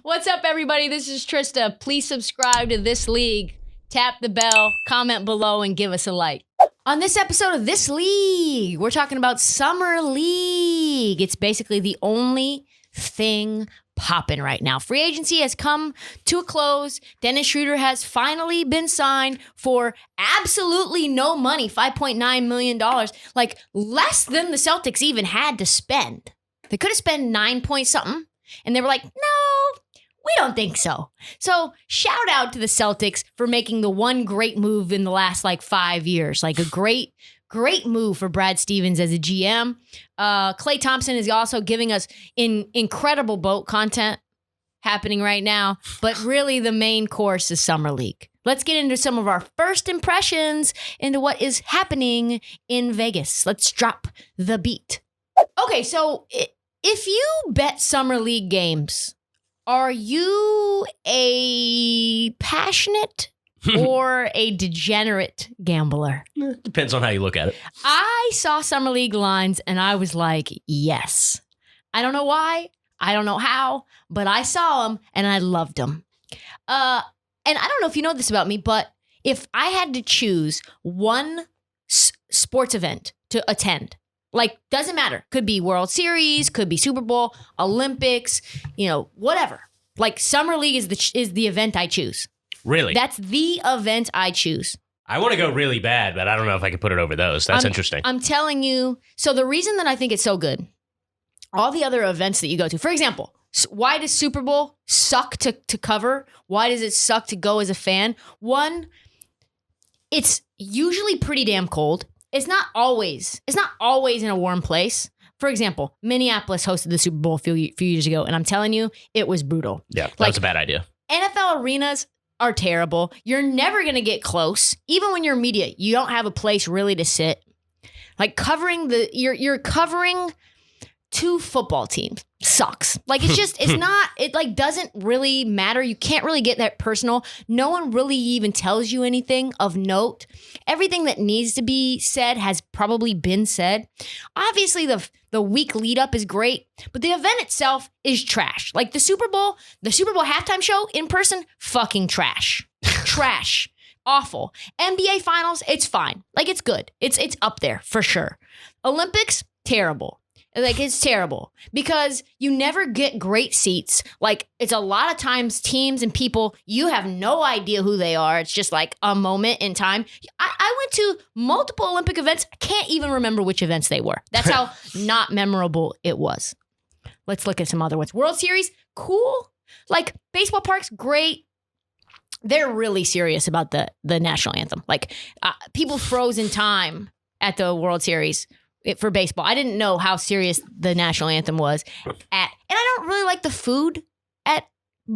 What's up, everybody? This is Trysta. Please subscribe to This League. Tap the bell, comment below, and give us a like. On this episode of This League, we're talking about Summer League. It's basically the only thing popping right now. Free agency has come to a close. Dennis Schroeder has finally been signed for absolutely no money, $5.9 million, like less than the Celtics even had to spend. They could have spent 9 point something, and they were like, no, we don't think so. So shout out to the Celtics for making the one great move in the last 5 years, like a great move for Brad Stevens as a GM. Klay Thompson is also giving us incredible boat content happening right now, but really the main course is Summer League. Let's get into some of our first impressions into what is happening in Vegas. Let's drop the beat. Okay, so if you bet Summer League games, are you a passionate or a degenerate gambler? Depends on how you look at it. I saw Summer League lines and I was like, yes. I don't know why. I don't know how, but I saw them and I loved them. And I don't know if you know this about me, but if I had to choose one sports event to attend, doesn't matter. Could be World Series, could be Super Bowl, Olympics, whatever. Summer League is the event I choose. Really? That's the event I choose. I want to go really bad, but I don't know if I can put it over those. That's interesting. I'm telling you. So the reason that I think it's so good, all the other events that you go to, for example, why does Super Bowl suck to cover? Why does it suck to go as a fan? One, it's usually pretty damn cold. It's not always in a warm place. For example, Minneapolis hosted the Super Bowl a few years ago, and I'm telling you, it was brutal. Yeah, that was a bad idea. NFL arenas are terrible. You're never going to get close. Even when you're media, you don't have a place really to sit. You're covering two football teams sucks. It doesn't really matter. You can't really get that personal. No one really even tells you anything of note. Everything that needs to be said has probably been said. Obviously, the week lead up is great, but the event itself is trash. The Super Bowl halftime show in person, fucking trash. Trash. Awful. NBA finals, it's fine. It's good. It's up there for sure. Olympics, terrible. It's terrible because you never get great seats. It's a lot of times teams and people, you have no idea who they are. It's just a moment in time. I went to multiple Olympic events. I can't even remember which events they were. That's how not memorable it was. Let's look at some other ones. World Series, cool. Baseball parks, great. They're really serious about the national anthem. People froze in time at the World Series for baseball. I didn't know how serious the national anthem was and I don't really like the food at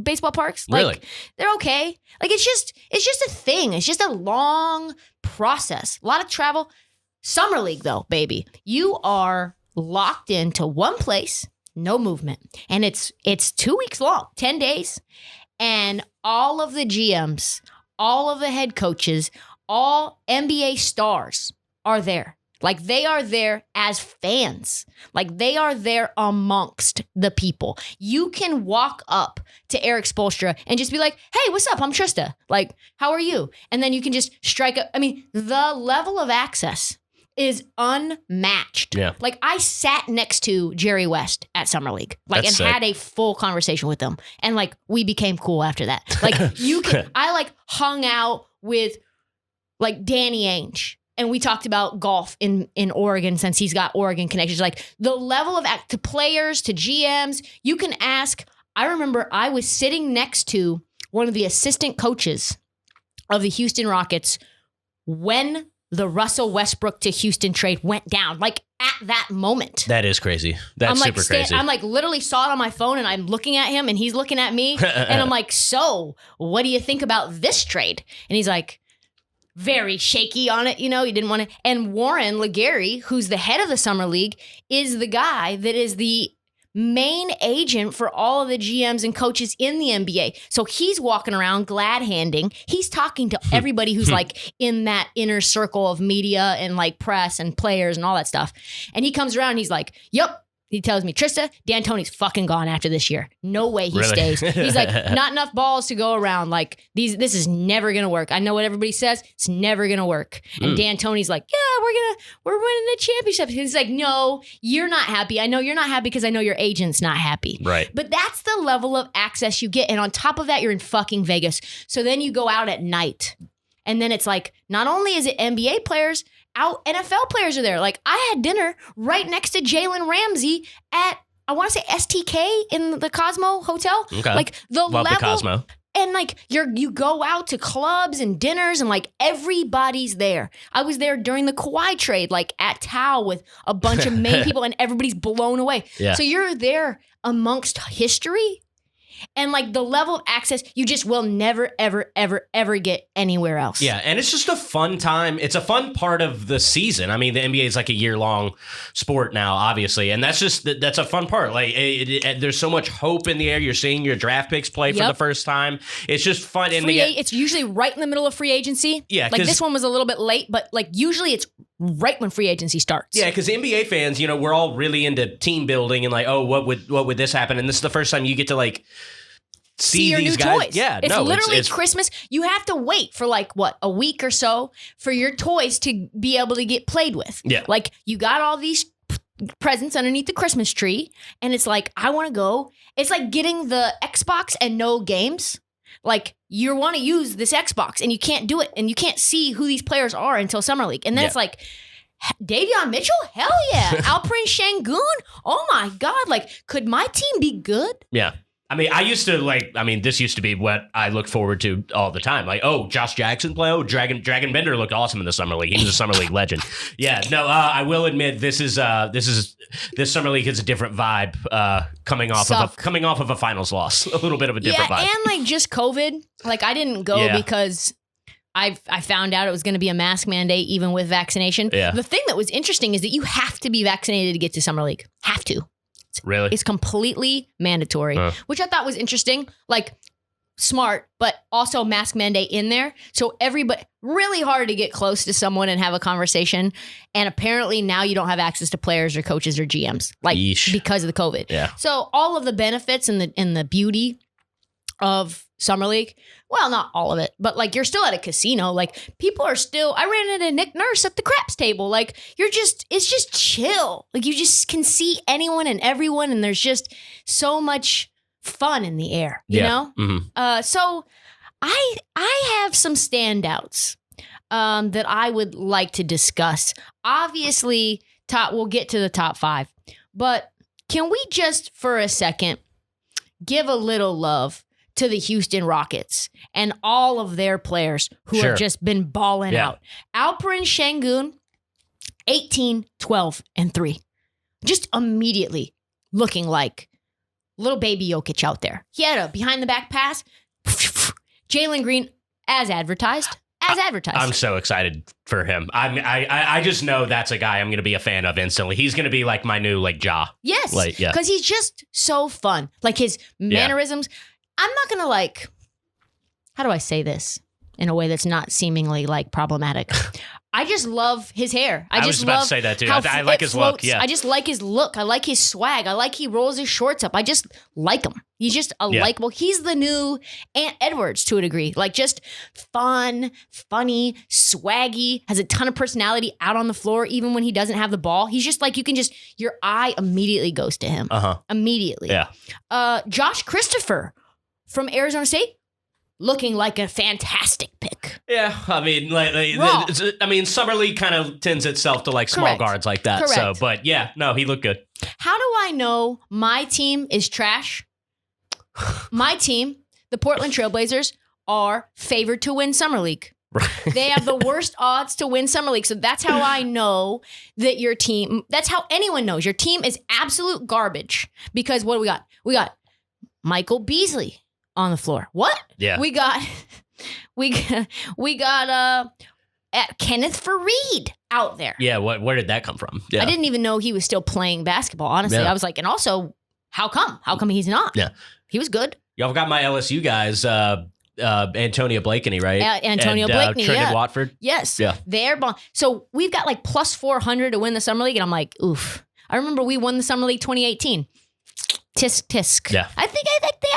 baseball parks. Really? They're okay. It's just a thing. It's just a long process. A lot of travel. Summer League though, baby. You are locked into one place, no movement. And it's 2 weeks long, 10 days. And all of the GMs, all of the head coaches, all NBA stars are there. They are there as fans. They are there amongst the people. You can walk up to Eric Spoelstra and just be like, hey, what's up? I'm Trysta. How are you? And then you can just strike up. I mean, the level of access is unmatched. Yeah. I sat next to Jerry West at Summer League, and sick. had a full conversation with him. And we became cool after that. I hung out with Danny Ainge. And we talked about golf in Oregon since he's got Oregon connections. The level of to players, to GMs, you can ask. I remember I was sitting next to one of the assistant coaches of the Houston Rockets when the Russell Westbrook to Houston trade went down. At that moment. That is crazy. That's super crazy. I'm literally saw it on my phone and I'm looking at him and he's looking at me. And I'm so what do you think about this trade? And he's very shaky on it, he didn't want to. And Warren Legary, who's the head of the Summer League, is the guy that is the main agent for all of the GMs and coaches in the NBA. So he's walking around glad handing. He's talking to everybody who's in that inner circle of media and press and players and all that stuff. And he comes around and he's yep, He tells me, Trysta, D'Antoni's fucking gone after this year. No way he Really? stays. He's like, not enough balls to go around. Like, this is never going to work. I know what everybody says. It's never going to work. And D'Antoni's like, yeah, we're winning the championship. He's like, no, you're not happy. I know you're not happy because I know your agent's not happy. Right. But that's the level of access you get. And on top of that, you're in fucking Vegas. So then you go out at night. And then it's like, not only is it NBA players, out NFL players are there. Like, I had dinner right next to Jalen Ramsey at, I want to say STK in the Cosmo Hotel. Okay. Like Love level, the Cosmo. and like you go out to clubs and dinners and like everybody's there. I was there during the Kawhi trade, like at Tao with a bunch of main people, and everybody's blown away. Yeah. So you're there amongst history. And like the level of access, you just will never, ever, ever, ever get anywhere else. Yeah, and it's just a fun time. It's a fun part of the season. I mean, the NBA is like a year-long sport now, obviously, and that's a fun part. Like, there's so much hope in the air. You're seeing your draft picks play for the first time. It's just fun. It's usually right in the middle of free agency. Yeah, like this one was a little bit late, but like usually it's right when free agency starts. Yeah, because NBA fans, you know, we're all really into team building and like, oh, what would this happen? And this is the first time you get to like see your these new guys. toys. Yeah, it's literally it's Christmas. You have to wait for like a week or so for your toys to be able to get played with. Yeah. Like you got all these presents underneath the Christmas tree, and it's like, I want to go. It's like getting the Xbox and no games. Like you want to use this Xbox and you can't do it, and you can't see who these players are until Summer League. And then it's like, Davion Mitchell? Hell yeah. Alperen Şengün? Oh my God. Like, could my team be good? Yeah. I mean, this used to be what I looked forward to all the time. Like, oh, Josh Jackson play. Oh, Dragon Bender looked awesome in the Summer League. He was a Summer League legend. Yeah, no, I will admit this Summer League is a different vibe coming off of a finals loss. A little bit of a different vibe. And like just COVID. Like I didn't go because I found out it was going to be a mask mandate even with vaccination. Yeah. The thing that was interesting is that you have to be vaccinated to get to Summer League. Have to. Really? It's completely mandatory, which I thought was interesting. Like smart, but also mask mandate in there. So everybody, really hard to get close to someone and have a conversation. And apparently now you don't have access to players or coaches or GMs, like because of the COVID. Yeah. So all of the benefits and the beauty of Summer League, well, not all of it, but like you're still at a casino. Like people are still, I ran into Nick Nurse at the craps table. Like it's just chill. Like you just can see anyone and everyone, and there's just so much fun in the air, you know? Mm-hmm. So I have some standouts that I would like to discuss. Obviously, we'll get to the top 5, but can we just for a second give a little love to the Houston Rockets and all of their players who have just been balling out. Alperen Şengün, 18, 12, and 3. Just immediately looking like little baby Jokic out there. He had a behind the back pass. Jalen Green, as advertised. I'm so excited for him. I just know that's a guy I'm going to be a fan of instantly. He's going to be like my new like Ja. Yes, like, yeah, because he's just so fun. Like his mannerisms. I'm not going to like, how do I say this in a way that's not seemingly like problematic? I just love his hair. I was about to say that too. I like his look. Yeah. I just like his look. I like his swag. I like he rolls his shorts up. I just like him. He's just a likable. He's the new Ant Edwards to a degree. Like just fun, funny, swaggy, has a ton of personality out on the floor even when he doesn't have the ball. He's just like, your eye immediately goes to him. Immediately. Yeah. Josh Christopher from Arizona State, looking like a fantastic pick. Yeah, I mean, Summer League kind of tends itself to like small guards like that. Correct. So, but yeah, no, he looked good. How do I know my team is trash? My team, the Portland Trailblazers, are favored to win Summer League. They have the worst odds to win Summer League. So that's how I know that your team, that's how anyone knows your team is absolute garbage. Because what do we got? We got Michael Beasley on the floor. What? Yeah. We got Kenneth Faried out there. Yeah. Where did that come from? Yeah. I didn't even know he was still playing basketball. Honestly, I was like, and also, how come? How come he's not? Yeah. He was good. Y'all got my LSU guys, Antonio Blakeney, right? Antonio Blakeney, Trendon Watford. Yes. Yeah. They're bon- So we've got like plus 400 to win the Summer League, and I'm like, oof. I remember we won the Summer League 2018. Tisk, tisk. Yeah. I think they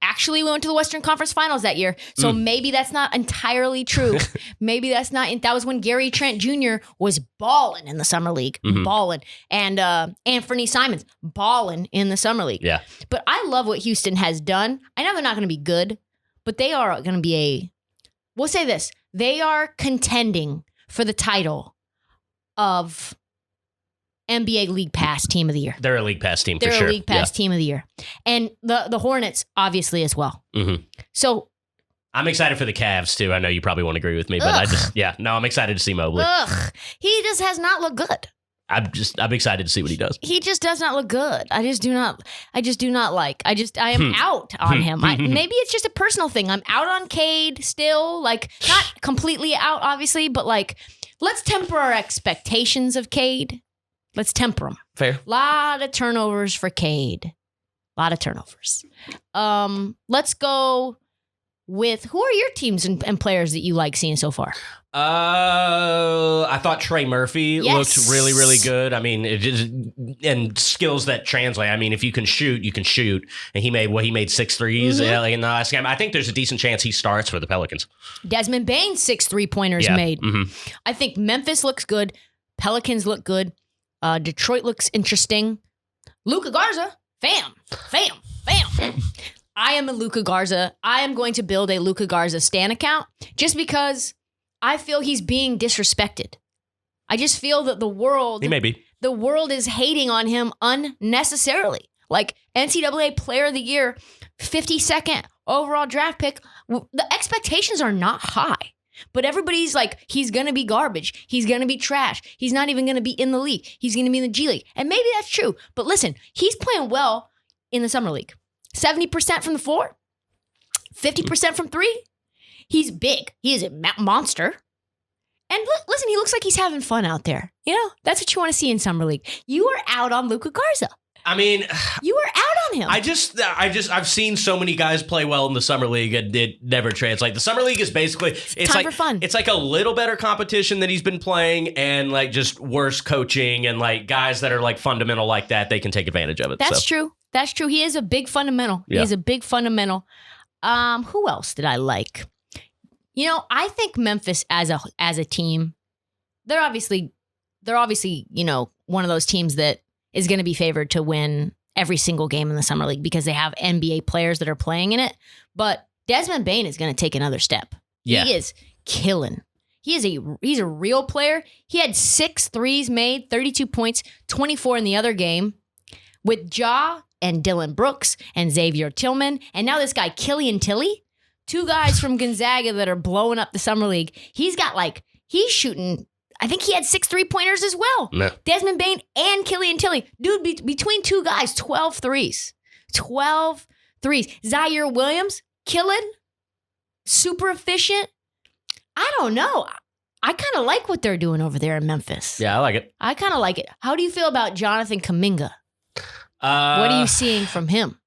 actually went to the Western Conference Finals that year. So maybe that's not entirely true. Maybe that's not. That was when Gary Trent Jr. was balling in the Summer League. Balling. And Anthony Simons balling in the Summer League. Yeah. But I love what Houston has done. I know they're not going to be good, but they are going to be we'll say this. They are contending for the title of NBA League Pass Team of the Year. They're a League Pass team for They're sure. a League Pass Team of the Year. And the Hornets, obviously, as well. So I'm excited for the Cavs, too. I know you probably won't agree with me, but I'm excited to see Mobley. He just has not looked good. I'm excited to see what he does. He just does not look good. I am out on him. Maybe it's just a personal thing. I'm out on Cade still. Like, not completely out, obviously, but like, let's temper our expectations of Cade. Let's temper them. Fair. Lot of turnovers for Cade. Lot of turnovers. Let's go with, who are your teams and players that you like seeing so far? I thought Trey Murphy looked really, really good. I mean, and skills that translate. I mean, if you can shoot, you can shoot. And he made 6 threes in the last game. I think there's a decent chance he starts for the Pelicans. Desmond Bane's 6 3-pointers made. I think Memphis looks good. Pelicans look good. Detroit looks interesting. Luka Garza, fam. I am a Luka Garza. I am going to build a Luka Garza Stan account just because I feel he's being disrespected. I just feel that the world is hating on him unnecessarily. Like NCAA Player of the Year, 52nd overall draft pick. The expectations are not high. But everybody's like, he's going to be garbage. He's going to be trash. He's not even going to be in the league. He's going to be in the G League. And maybe that's true. But listen, he's playing well in the Summer League. 70% from the floor, 50% from 3. He's big. He is a monster. And listen, he looks like he's having fun out there. You know, that's what you want to see in Summer League. You are out on Luka Garza. I mean, you are out on him. I've seen so many guys play well in the Summer League and it never translates. The Summer League is basically time for fun. It's like a little better competition that he's been playing and like just worse coaching and like guys that are like fundamental like that, they can take advantage of it. That's true. That's true. He is a big fundamental. Yeah. He is a big fundamental. Who else did I like? You know, I think Memphis as a team, they're obviously, you know, one of those teams that is going to be favored to win every single game in the Summer League because they have NBA players that are playing in it. But Desmond Bane is going to take another step. Yeah. He is killing. He's a real player. He had 6 threes made, 32 points, 24 in the other game with Ja and Dylan Brooks and Xavier Tillman. And now this guy, Killian Tilly, 2 guys from Gonzaga that are blowing up the Summer League. He's shooting, I think he had 6 3-pointers as well. No. Desmond Bane and Killian Tilly. Dude, between 2 guys, 12 threes. 12 threes. Zaire Williams, killing. Super efficient. I don't know. I kind of like what they're doing over there in Memphis. Yeah, I like it. I kind of like it. How do you feel about Jonathan Kuminga? What are you seeing from him?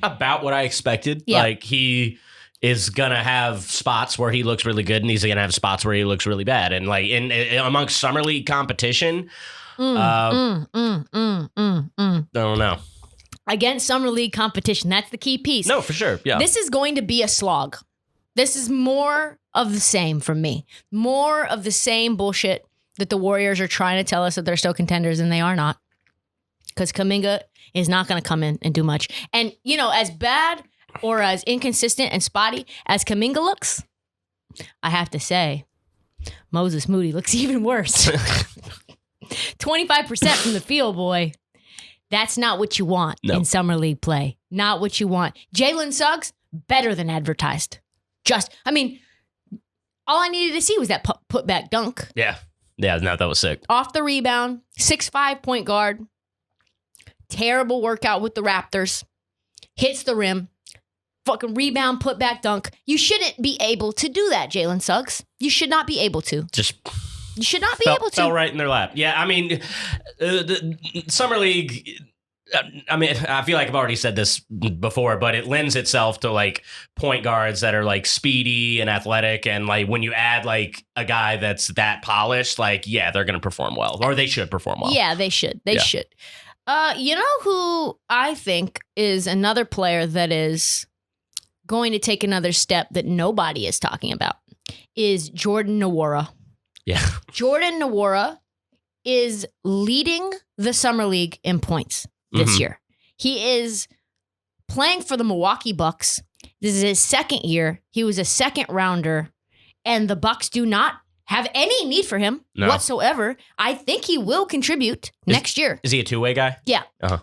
About what I expected. Yeah. Like he is gonna have spots where he looks really good, and he's gonna have spots where he looks really bad. And like in amongst Summer League competition, I don't know. Against Summer League competition, that's the key piece. No, for sure. Yeah, this is going to be a slog. This is more of the same from me. More of the same bullshit that the Warriors are trying to tell us that they're still contenders, and they are not. Because Kuminga is not going to come in and do much. And, you know, as bad or as inconsistent and spotty as Kuminga looks, I have to say, Moses Moody looks even worse. 25% from the field, boy. That's not what you want in Summer League play. Not what you want. Jalen Suggs, better than advertised. All I needed to see was that putback dunk. Yeah. Yeah, no, that was sick. Off the rebound, 6'5" point guard. Terrible workout with the Raptors. Hits the rim. Fucking rebound, putback dunk. You shouldn't be able to do that, Jalen Suggs. You should not be able to. You should not be able to. Fell right in their lap. Yeah, I mean, the Summer League, I mean, I feel like I've already said this before, but it lends itself to like point guards that are like speedy and athletic. And like when you add like a guy that's that polished, like, yeah, they're going to perform well, or they should perform well. Yeah, they should. They should. You know who I think is another player that is going to take another step that nobody is talking about is Jordan Nwora. Yeah. Jordan Nwora is leading the Summer League in points this year. He is playing for the Milwaukee Bucks. This is his second year. He was a second rounder, and the Bucks do not have any need for him whatsoever. I think he will contribute next year. Is he a two-way guy? Yeah. Uh-huh.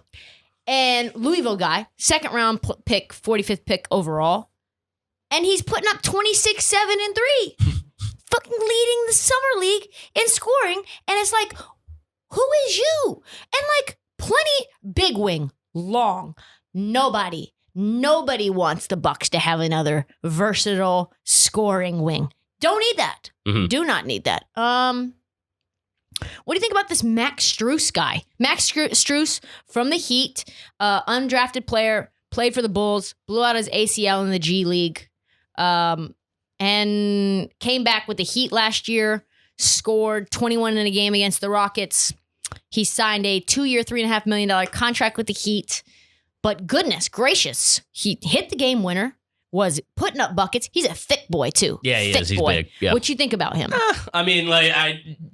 And Louisville guy, second round pick, 45th pick overall. And he's putting up 26, 7, and 3. Fucking leading the Summer League in scoring. And it's like, who is you? And like, plenty big wing, long. Nobody wants the Bucks to have another versatile scoring wing. Don't need that. Do not need that. What do you think about this Max Strus guy? Max Strus from the Heat, undrafted player, played for the Bulls, blew out his ACL in the G League, and came back with the Heat last year, scored 21 in a game against the Rockets. He signed a 2-year, $3.5 million contract with the Heat. But goodness gracious, he hit the game winner, was putting up buckets. He's a thick boy, too. Yeah, he thick is. He's boy. big. Yeah. What you think about him? I mean, like,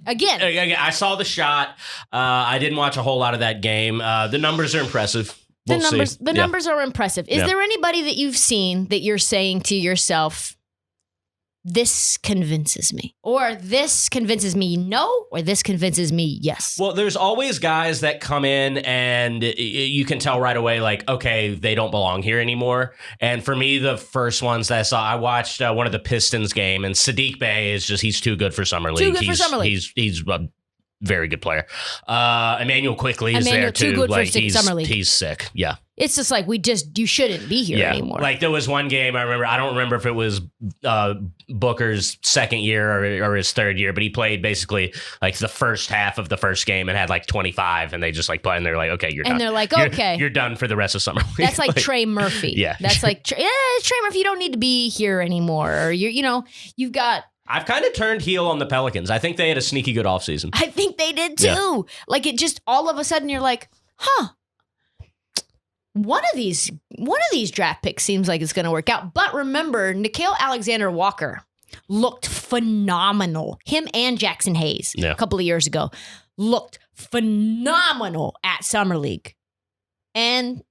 Again, I saw the shot. I didn't watch a whole lot of that game. The numbers are impressive. The numbers are impressive. Is there anybody that you've seen that you're saying to yourself, this convinces me, or this convinces me no, or this convinces me yes? Well, there's always guys that come in and you can tell right away, like, okay, they don't belong here anymore. And for me, the first ones that I saw, I watched one of the Pistons game, and Sadiq Bey is just, he's too good for Summer League. He's a very good player. Emmanuel Quickly is there too. Good like for Summer League. He's sick. Yeah. It's just like, you shouldn't be here anymore. Like there was one game I remember, I don't remember if it was Booker's second year or his third year, but he played basically like the first half of the first game and had like 25, and they just like play, and they're like, okay, you're done. And they're like, okay. You're done for the rest of Summer League. That's like Trey Murphy. Yeah. That's like, Trey Murphy, you don't need to be here anymore. Or you've got... I've kind of turned heel on the Pelicans. I think they had a sneaky good offseason. I think they did too. Yeah. Like it just all of a sudden you're like, huh. One of these draft picks seems like it's going to work out. But remember, Nickeil Alexander-Walker looked phenomenal. Him and Jackson Hayes a couple of years ago looked phenomenal at Summer League. And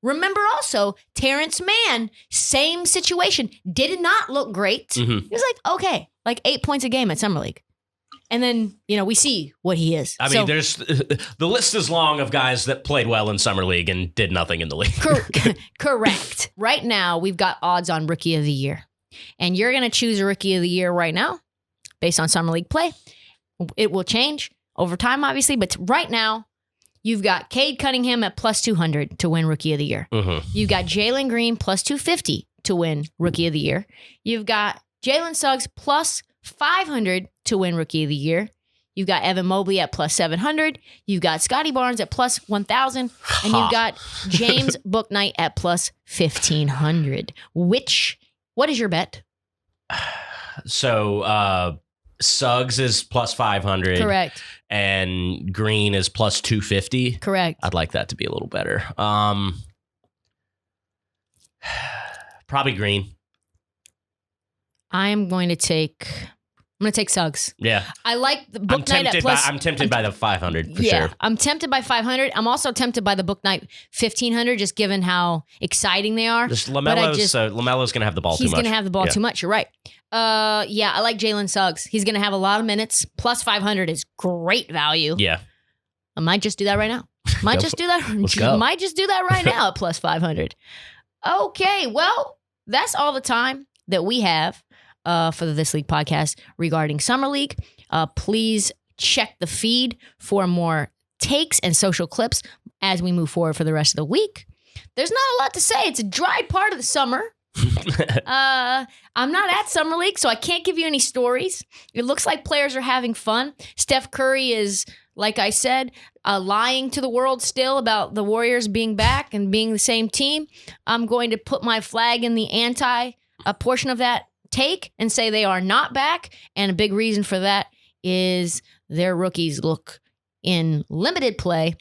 remember also, Terrence Mann, same situation, did not look great. He was like, okay, like 8 points a game at Summer League. And then, we see what he is. I mean, there's the list is long of guys that played well in Summer League and did nothing in the league. Correct. Right now, we've got odds on Rookie of the Year. And you're going to choose a Rookie of the Year right now based on Summer League play. It will change over time, obviously. But right now, you've got Cade Cunningham at plus 200 to win Rookie of the Year. You've got Jalen Green plus 250 to win Rookie of the Year. You've got Jalen Suggs plus 500 to win Rookie of the Year. You've got Evan Mobley at plus 700. You've got Scotty Barnes at plus 1,000. And you've got James Bouknight at plus 1,500. What is your bet? So, Suggs is plus 500. Correct. And Green is plus 250. Correct. I'd like that to be a little better. Probably Green. I'm going to take Suggs. Yeah. I like the Bouknight at plus... I'm tempted by the 500 for sure. sure. I'm tempted by 500. I'm also tempted by the Bouknight 1,500, just given how exciting they are. LaMelo's going to have the ball too much. He's going to have the ball too much. You're right. I like Jalen Suggs. He's going to have a lot of minutes. Plus 500 is great value. Yeah. I might just do that right now. Might just do that right now at plus 500. Okay, well, that's all the time that we have for the This League podcast regarding Summer League. Please check the feed for more takes and social clips as we move forward for the rest of the week. There's not a lot to say. It's a dry part of the summer. I'm not at Summer League, so I can't give you any stories. It looks like players are having fun. Steph Curry is, like I said, lying to the world still about the Warriors being back and being the same team. I'm going to put my flag in the anti portion of that take and say they are not back. And a big reason for that is their rookies look in limited play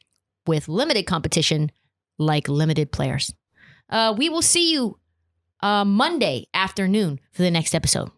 with limited competition like limited players. We will see you Monday afternoon for the next episode.